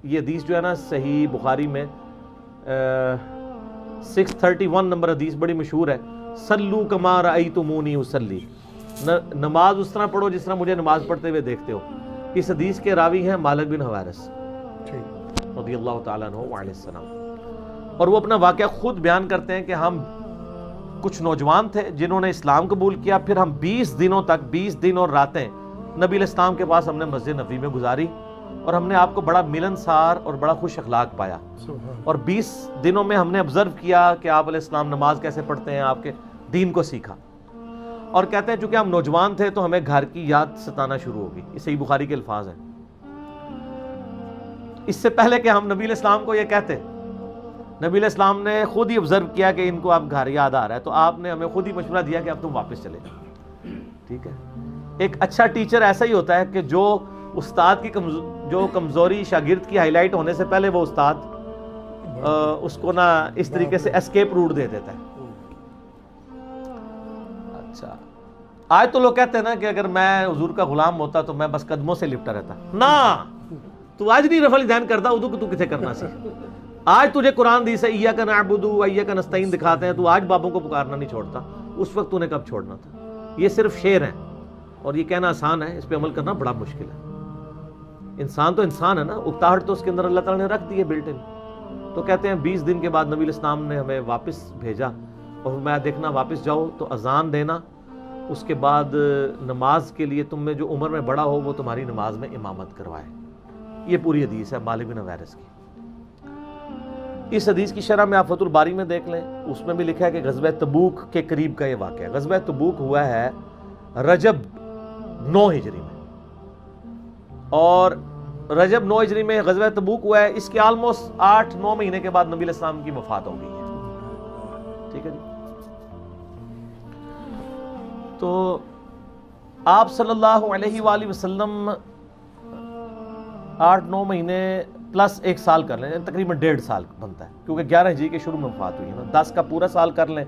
یہ حدیث جو ہے نا صحیح بخاری میں 631 نمبر حدیث بڑی مشہور ہے، صلو کما رأیتمونی اصلی، نماز اس طرح پڑھو جس طرح مجھے نماز پڑھتے ہوئے دیکھتے ہو۔ اس حدیث کے راوی ہیں مالک بن حویرث رضی اللہ تعالیٰ عنہ وعلیہ السلام، اور وہ اپنا واقعہ خود بیان کرتے ہیں کہ ہم کچھ نوجوان تھے جنہوں نے اسلام قبول کیا، پھر ہم 20 دنوں تک 20 دن اور راتیں نبی علیہ السلام کے پاس ہم نے مسجد نبوی میں گزاری، اور ہم نے آپ کو بڑا ملنسار اور بڑا خوش اخلاق پایا، اور 20 دنوں میں ہم نے آبزرو کیا کہ آپ علیہ السلام نماز کیسے پڑھتے ہیں، آپ کے دین کو سیکھا، اور کہتے ہیں چونکہ ہم نوجوان تھے تو ہمیں گھر کی یاد ستانا شروع ہوگی۔ یہ صحیح بخاری کے الفاظ ہیں۔ اس سے پہلے کہ ہم نبی علیہ السلام کو یہ کہتے، نبی علیہ السلام نے خود ہی آبزرو کیا کہ ان کو اب گھر یاد آ رہا ہے، تو آپ نے ہمیں خود ہی مشورہ دیا کہ اب تم واپس چلے جاؤ۔ ٹھیک ہے، ایک اچھا ٹیچر ایسا ہی ہوتا ہے کہ جو استاد کی جو کمزوری شاگرد کی ہائی لائٹ ہونے سے پہلے وہ استاد اس کو نا اس طریقے سے اسکیپ روٹ دے دیتا ہے۔ اچھا، آج تو لوگ کہتے ہیں نا کہ اگر میں حضور کا غلام ہوتا تو میں بس قدموں سے لپٹا رہتا۔ نا، تو آج نہیں رفع الیدین کرتا، ادو کو تو کتنے کرنا سی؟ آج تجھے قرآن دی سے ایاک نعبد و ایاک نستعین دکھاتے ہیں، تو آج بابوں کو پکارنا نہیں چھوڑتا، اس وقت تو نے کب چھوڑنا تھا؟ یہ صرف شعر ہیں، اور یہ کہنا آسان ہے، اس پہ عمل کرنا بڑا مشکل ہے۔ انسان تو انسان ہے نا، اکتاہٹ تو اس کے اندر اللہ تعالیٰ نے رکھ دی ہے بلٹ ان۔ تو کہتے ہیں 20 دن کے بعد نبی علیہ السلام نے ہمیں واپس بھیجا، اور میں دیکھنا واپس جاؤ تو اذان دینا، اس کے بعد نماز کے لیے تم میں جو عمر میں بڑا ہو وہ تمہاری نماز میں امامت کروائے۔ یہ پوری حدیث ہے مالک بن حویرث کی۔ اس حدیث کی شرح میں آپ فتح الباری میں دیکھ لیں، اس میں بھی لکھا ہے کہ غزوہ تبوک کے قریب کا یہ واقعہ ہے۔ غزوہ تبوک ہوا ہے رجب 9 ہجری میں، اور رجب 9 ہجری میں غزوہ تبوک ہوا ہے، اس کے آلموسٹ 8-9 مہینے کے بعد نبی علیہ السلام کی وفات ہو گئی ہے۔ ٹھیک ہے جی، تو آپ صلی اللہ علیہ وآلہ وسلم 8-9 مہینے پلس 1 سال کر لیں، تقریباً 1.5 سال بنتا ہے، کیونکہ 11 ہجری کے شروع میں وفات ہوئی ہے نا، 10 کا پورا سال کر لیں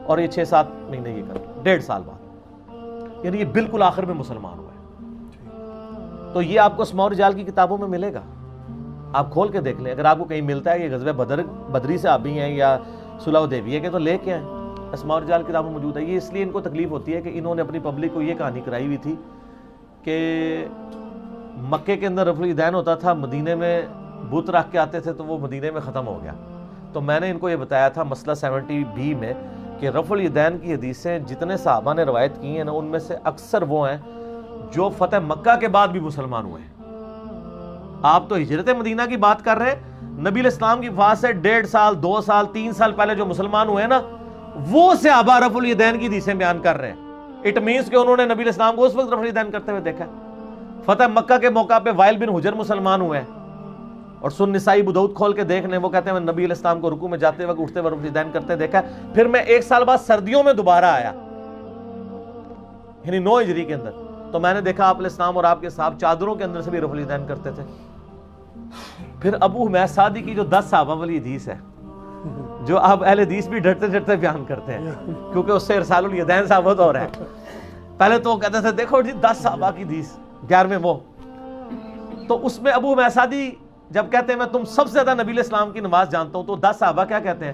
اور یہ 6-7 مہینے یہ کر لیں، 1.5 سال بعد، یعنی یہ بالکل آخر میں مسلمان ہوا ہے۔ تو یہ آپ کو اسماء و رجال کی کتابوں میں ملے گا، آپ کھول کے دیکھ لیں، اگر آپ کو کہیں ملتا ہے کہ غزوہ بدری سے آبی ہیں یا صلح حدیبیہ کے، تو لے کے آئیں، اسماء و رجال کتابوں میں موجود ہے۔ یہ اس لیے ان کو تکلیف ہوتی ہے کہ انہوں نے اپنی پبلک کو یہ کہانی کرائی ہوئی تھی کہ مکے کے اندر رفع الیدین ہوتا تھا، مدینے میں بت رکھ کے آتے تھے تو وہ مدینے میں ختم ہو گیا۔ تو میں نے ان کو یہ بتایا تھا مسئلہ 70B میں کہ رفع الیدین کی حدیثیں جتنے صحابہ نے روایت کی ہیں نا، ان میں سے اکثر وہ ہیں جو فتح مکہ کے بعد بھی مسلمان ہوئے ہیں۔ آپ تو ہجرت مدینہ کی بات کر رہے ہیں، نبی علیہ السلام کی وفات سے 1.5 سال 2 سال 3 سال پہلے جو مسلمان ہوئے ہیں نا، وہ صحابہ رفع الیدین کی حدیثیں بیان کر رہے ہیں۔ اٹ مینس کہ انہوں نے نبی علیہ السلام کو اس وقت رفع الیدین کرتے ہوئے دیکھا۔ فتح مکہ کے موقع پہ وائل بن حجر مسلمان ہوئے ہیں، اور سن نسائی ابو داؤد کھول کے دیکھ لیں، وہ کہتے ہیں میں نبی علیہ السلام کو رکوع میں جاتے وقت اٹھتے وقت رفع الیدین کرتے دیکھا، پھر میں 1 سال بعد سردیوں میں دوبارہ آیا، یعنی 9 ہجری کے اندر، تو میں نے دیکھا آپ علیہ السلام اور آپ کے صحابہ چادروں کے اندر سے بھی رفع الیدین کرتے تھے۔ پھر ابو حمید سعدی کی جو 10 صحابہ والی حدیث ہے، جو اب اہل حدیث بھی ڈرتے ڈرتے بیان کرتے ہیں کیونکہ اس سے ارسال الیدین ثابت ہو رہا ہے۔ پہلے تو وہ کہتے تھے دیکھو جی 10 صحابہ کی حدیث 11ویں وہ، تو اس میں ابو حمید سعدی جب کہتے ہیں میں تم سب سے زیادہ نبی علیہ السلام کی نماز جانتا ہوں، تو 10 صحابہ کیا کہتے ہیں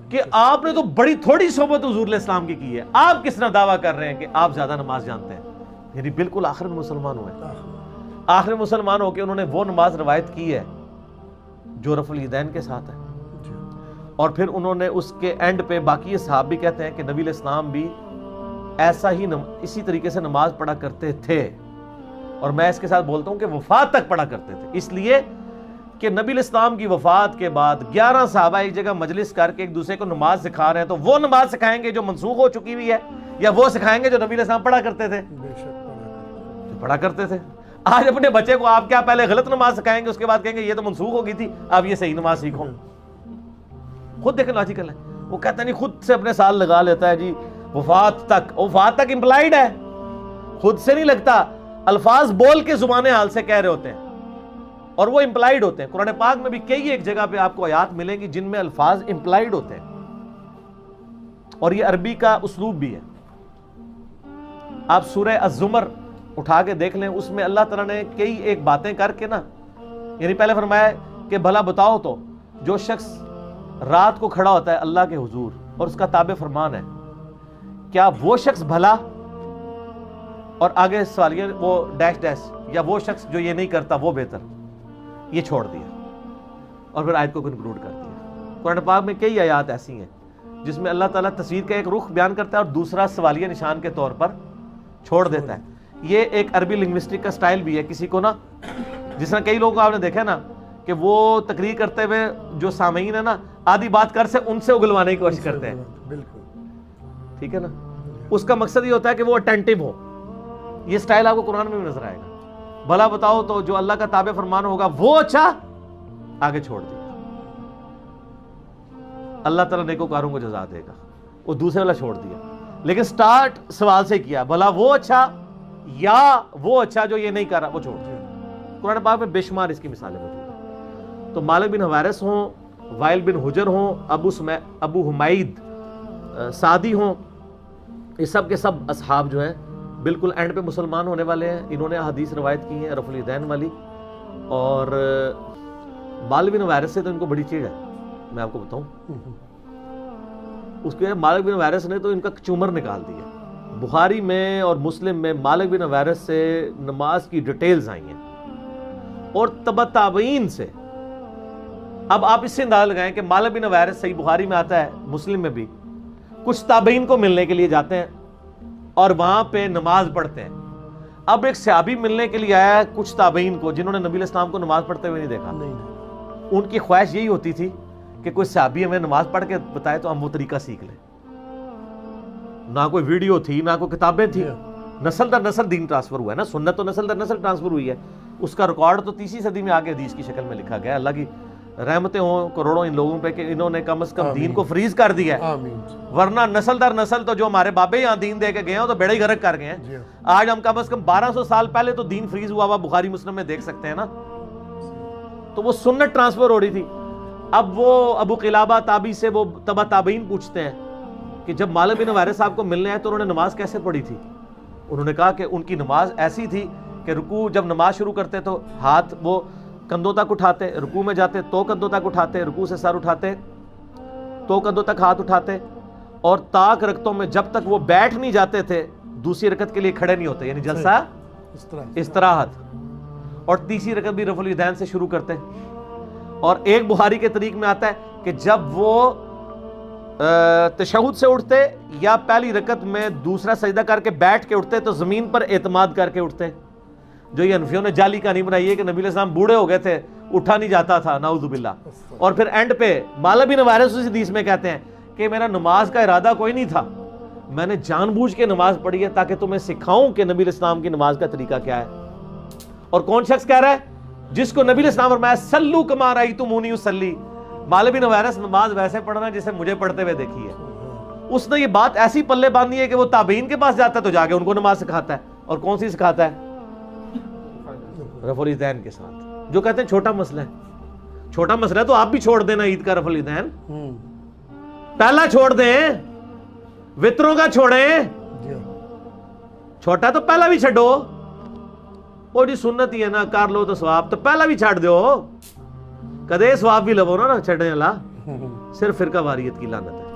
کہ آپ نے تو بڑی تھوڑی صحبت حضور علیہ السلام کی ہے، آپ کس طرح دعویٰ کر رہے ہیں کہ آپ زیادہ نماز جانتے ہیں؟ یعنی بالکل آخر میں مسلمان ہوئے، آخر میں مسلمان ہو کے انہوں نے وہ نماز روایت کی ہے جو رفع الیدین کے ساتھ ہے، اور پھر انہوں نے اس کے اینڈ پہ باقی صحابہ بھی کہتے ہیں کہ نبی علیہ السلام بھی ایسا ہی اسی طریقے سے نماز پڑھا کرتے تھے، اور میں اس کے ساتھ بولتا ہوں کہ وفات تک پڑھا کرتے تھے، اس لیے کہ نبی علیہ السلام کی وفات کے بعد 11 صحابہ ایک جگہ مجلس کر کے ایک دوسرے کو نماز سکھا رہے ہیں، تو وہ نماز سکھائیں گے جو منسوخ ہو چکی ہوئی ہے، یا وہ سکھائیں گے جو نبی علیہ السلام پڑھا کرتے تھے؟ جو پڑھا کرتے تھے۔ آج اپنے بچے کو آپ کیا پہلے غلط نماز سکھائیں گے، اس کے بعد کہیں گے یہ تو منسوخ ہو گئی تھی، آپ یہ صحیح نماز سیکھو؟ خود دیکھیں لاجیکل ہے، وہ کہتا نہیں خود سے اپنے سال لگا لیتا ہے جی وفات تک امپلائیڈ ہے، خود سے نہیں لگتا، الفاظ بول کے زبان حال سے کہہ رہے ہوتے ہیں، اور وہ امپلائیڈ ہوتے ہیں۔ قرآن پاک میں بھی کئی ایک جگہ پہ آپ کو آیات ملیں گی جن میں الفاظ امپلائیڈ ہوتے ہیں، اور یہ عربی کا اسلوب بھی ہے۔ آپ سورہ الزمر اٹھا کے دیکھ لیں، اس میں اللہ تعالیٰ نے کئی ایک باتیں کر کے نا یعنی پہلے فرمایا کہ بھلا بتاؤ تو جو شخص رات کو کھڑا ہوتا ہے اللہ کے حضور اور اس کا تابع فرمان ہے، کیا وہ شخص بھلا، اور آگے سوالیہ وہ ڈیش ڈیش، یا وہ شخص جو یہ نہیں کرتا وہ بہتر، یہ چھوڑ دیا اور پھر آیت کو کنکلوڈ کر دیا۔ قرآن پاک میں کئی آیات ایسی ہیں جس میں اللہ تعالیٰ تصویر کا ایک رخ بیان کرتا ہے اور دوسرا سوالیہ نشان کے طور پر چھوڑ دیتا ہے۔ یہ ایک عربی لنگوسٹک کا سٹائل بھی ہے، کسی کو نا، جس طرح کئی لوگوں کو آپ نے دیکھا نا کہ وہ تقریر کرتے ہوئے جو سامعین ہے نا آدھی بات کر سے ان سے اگلوانے کی کوشش کرتے ہیں، بالکل ٹھیک ہے نا، اس کا مقصد یہ ہوتا ہے کہ وہ اٹینٹو ہو۔ یہ سٹائل آپ کو قرآن میں بھی نظر آئے گا۔ بھلا بتاؤ تو جو اللہ کا تابع فرمان ہوگا وہ اچھا، آگے چھوڑ دیا، اللہ تعالیٰ نیکوکاروں کو جزا دے گا، وہ دوسرے والا چھوڑ دیا، لیکن سٹارٹ سوال سے کیا، بھلا وہ اچھا یا وہ اچھا جو یہ نہیں کر رہا وہ چھوڑ دیا۔ قرآن پاک میں بے شمار اس کی مثالیں موجود ہیں۔ تو مالک بن حویرث ہوں، وائل بن حجر ہوں، ابو حمید سعدی ہوں، یہ سب کے سب اصحاب جو ہیں بالکل اینڈ پہ مسلمان ہونے والے ہیں۔ انہوں نے حدیث روایت کی ہے رفع الیدین والی، اور مالک بن حویرث سے تو ان کو بڑی چیڑ ہے، میں آپ کو بتاؤں۔ اس کے مالک بن حویرث نے تو ان کا چومر نکال دیا۔ بخاری میں اور مسلم میں مالک بن حویرث سے نماز کی ڈیٹیلز آئی ہیں اور تبع تابعین سے۔ اب آپ اس سے اندازہ لگائیں کہ مالک بن حویرث صحیح بخاری میں آتا ہے، مسلم میں بھی، کچھ تابعین کو ملنے کے لیے جاتے ہیں اور وہاں پہ نماز پڑھتے ہیں۔ اب ایک صحابی ملنے کے لیے آیا ہے کچھ تابعین کو جنہوں نے نبی علیہ السلام کو نماز پڑھتے ہوئے نہیں دیکھا۔ ان کی خواہش یہی ہوتی تھی کہ کوئی صحابی ہمیں نماز پڑھ کے بتائے تو ہم وہ طریقہ سیکھ لیں۔ نہ کوئی ویڈیو تھی، نہ کوئی کتابیں تھی، نسل در نسل دین ٹرانسفر ہوا ہے نا، سنت تو نسل در نسل ٹرانسفر ہوئی ہے، اس کا ریکارڈ تو 30 صدی میں آگے حدیث کی شکل میں لکھا گیا۔ اللہ کی رحمتیں ہوں کروڑوں ان لوگوں پہ کہ انہوں نے کم از کم دین کو فریز کر دیا ہے، ورنہ نسل در نسل تو جو ہمارے بابے یہاں دین دے کے گئے ہیں تو بیڑا ہی غرق کر گئے ہیں۔ آج ہم کم از کم 1200 سال پہلے تو دین فریز ہوا ہوا بخاری مسلم میں دیکھ سکتے ہیں نا، تو وہ سنت ٹرانسفر ہو رہی تھی۔ اب وہ ابو قلابہ تابعی سے وہ تبع تابعین پوچھتے ہیں کہ جب مالک بن حویرث صاحب کو ملنے آئے تو انہوں نے نماز کیسے پڑھی تھی؟ انہوں نے کہا کہ ان کی نماز ایسی تھی کہ رکوع جب نماز شروع کرتے تو ہاتھ وہ کندھوں تک اٹھاتے، رکوع میں جاتے تو کندھوں تک اٹھاتے، رکوع سے سر اٹھاتے تو کندھوں تک ہاتھ اٹھاتے، اور طاق رکعتوں میں جب تک وہ بیٹھ نہیں جاتے تھے دوسری رکعت کے لیے کھڑے نہیں ہوتے، یعنی جلسہ استراحت، اور تیسری رکعت بھی رفع الیدین سے شروع کرتے۔ اور ایک بخاری کے طریق میں آتا ہے کہ جب وہ تشہد سے اٹھتے یا پہلی رکعت میں دوسرا سجدہ کر کے بیٹھ کے اٹھتے تو زمین پر اعتماد کر کے اٹھتے۔ جو یہ حنفیوں نے جعلی کہانی بنائی ہے کہ نبی علیہ السلام بوڑھے ہو گئے تھے، اٹھا نہیں جاتا تھا، نعوذ باللہ، اور پھر اینڈ پہ مالک بن حویرث اس حدیث میں کہتے ہیں کہ میرا نماز کا ارادہ کوئی نہیں تھا، میں نے جان بوجھ کے نماز پڑھی ہے تاکہ تمہیں سکھاؤں کہ نبی علیہ السلام کی نماز کا طریقہ کیا ہے۔ اور کون شخص کہہ رہا ہے؟ جس کو نبی علیہ السلام فرمایا سلو کما رأیتمونی اصلی، مالک بن حویرث نماز ویسے پڑھنا جسے مجھے پڑھتے ہوئے دیکھی ہے۔ اس نے یہ بات ایسی پلے باندھی ہے کہ وہ تابعین کے پاس جاتا ہے تو جا کے ان کو نماز سکھاتا ہے، اور کون سی سکھاتا ہے؟ رفع الیدین کے ساتھ، جو کہتے ہیں چھوٹا مسئلہ ہے۔ چھوٹا مسئلہ ہے تو آپ بھی چھوڑ دینا عید کا رفع الیدین، پہلا چھوڑ دیں، وطروں کا چھوڑیں، چھوٹا تو پہلا بھی چھڈو، وہ جی سنت ہی ہے نا، کر لو تو ثواب، تو پہلا بھی چھڈ دیو، کدے ثواب بھی لو نا چھڈنے والا، صرف فرقہ واریت کی لعنت ہے۔